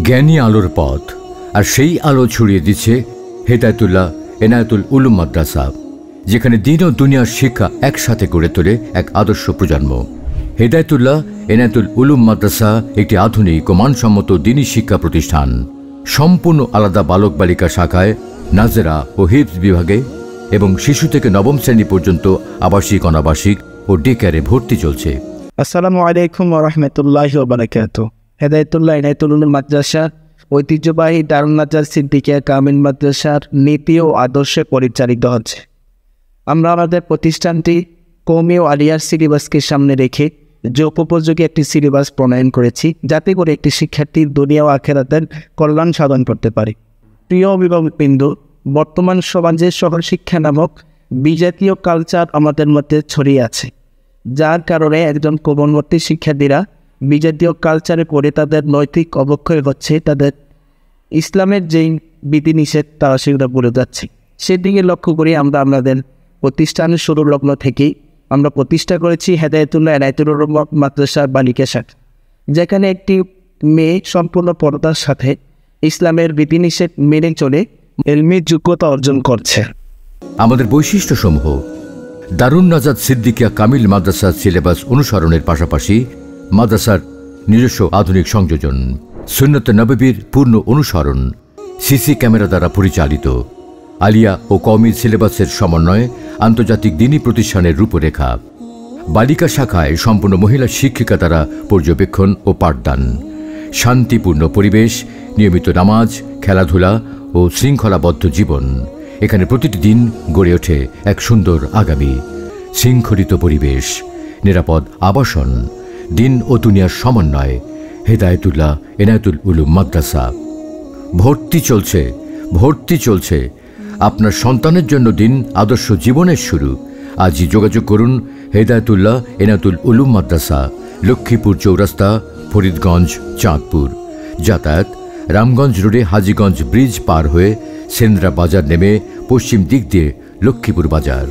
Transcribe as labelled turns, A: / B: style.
A: জ্ঞানী আলোর পথ, আর সেই আলো ছড়িয়ে দিচ্ছে হেদায়েতুল্লাহ এনায়েতুল উলুম মাদ্রাসা, যেখানে দিন ও দুনিয়ার শিক্ষা একসাথে গড়ে তোলে এক আদর্শ প্রজন্ম। হেদায়েতুল্লাহ এনায়েতুল উলুম মাদ্রাসা একটি আধুনিক ও মানসম্মত দ্বীনি শিক্ষা প্রতিষ্ঠান। সম্পূর্ণ আলাদা বালক বালিকা শাখায়, নাজেরা ও হিফজ বিভাগে এবং শিশু থেকে নবম শ্রেণী পর্যন্ত আবাসিক, অনাবাসিক ও ডে কেয়ারে ভর্তি চলছে।
B: আসসালামু আলাইকুম ওয়া রাহমাতুল্লাহি ওয়া বারাকাতুহু। হেদায়েতুল্লাহ এনায়েতুল উলুম মাদ্রাসা ঐতিহ্যবাহী দারুন নাজাত সিদ্দিকিয়া কামিল মাদ্রাসার নীতি ও আদর্শে পরিচালিত হচ্ছে। আমরা আমাদের প্রতিষ্ঠানটি কওমি ও আলিয়ার সিলেবাসকে সামনে রেখে যুগোপযোগী একটি সিলেবাস প্রণয়ন করেছি, যাতে করে একটি শিক্ষার্থীর দুনিয়া ও আখিরাতের কল্যাণ সাধন করতে পারে। প্রিয় অভিভাবকবৃন্দ, বর্তমান সমাজে সহশিক্ষা নামক বিজাতীয় কালচার আমাদের মধ্যে ছড়িয়ে আছে, যার কারণে একজন কোমলমতি শিক্ষার্থীরা বিজাতীয় কালচারে পড়ে তাদের নৈতিক অবক্ষয় হচ্ছে, তাদের ইসলামের যেই বিধিনিষেধ তারা সেগুলো বলে যাচ্ছে। সেদিকে লক্ষ্য করে আমরা আমাদের প্রতিষ্ঠানের শুরু লগ্ন থেকেই আমরা প্রতিষ্ঠা করেছি হেদায়েতুল্লাহ এনায়েতুল উলুম মাদ্রাসা বালিকা শাখা, যেখানে একটি মেয়ে সম্পূর্ণ পর্দার সাথে ইসলামের বিধিনিষেধ মেনে চলে ইলমি যোগ্যতা অর্জন করছে।
A: আমাদের বৈশিষ্ট্যসমূহ: দারুন নাজাত সিদ্দিকিয়া কামিল মাদ্রাসার সিলেবাস অনুসরণের পাশাপাশি মাদ্রাসার নিজস্ব আধুনিক সংযোজন, সুন্নত নববীর পূর্ণ অনুসরণ, সিসি ক্যামেরা দ্বারা পরিচালিত, আলিয়া ও কওমি সিলেবাসের সমন্বয়ে আন্তর্জাতিক দ্বীনি প্রতিষ্ঠানের রূপরেখা, বালিকা শাখায় সম্পূর্ণ মহিলা শিক্ষিকা দ্বারা পর্যবেক্ষণ ও পাঠদান, শান্তিপূর্ণ পরিবেশ, নিয়মিত নামাজ, খেলাধুলা ও শৃঙ্খলাবদ্ধ জীবন। এখানে প্রতিটি দিন গড়ে ওঠে এক সুন্দর আগামী। শৃঙ্খলিত পরিবেশ, নিরাপদ আবাসন, দিন ও দুনিয়ার সমন্বয়। হেদায়েতুল্লাহ এনায়েতুল উলুম মাদ্রাসা। ভর্তি চলছে। আপনার সন্তানের জন্য দিন আদর্শ জীবনের শুরু। আজই যোগাযোগ করুন হেদায়েতুল্লাহ এনায়েতুল উলুম মাদ্রাসা, লক্ষ্মীপুর চৌরাস্তা, ফরিদগঞ্জ, চাঁদপুর। যাতায়াত: রামগঞ্জ রোডে হাজীগঞ্জ ব্রিজ পার হয়ে সেন্দ্রা বাজার নেমে পশ্চিম দিক দিয়ে লক্ষ্মীপুর বাজার।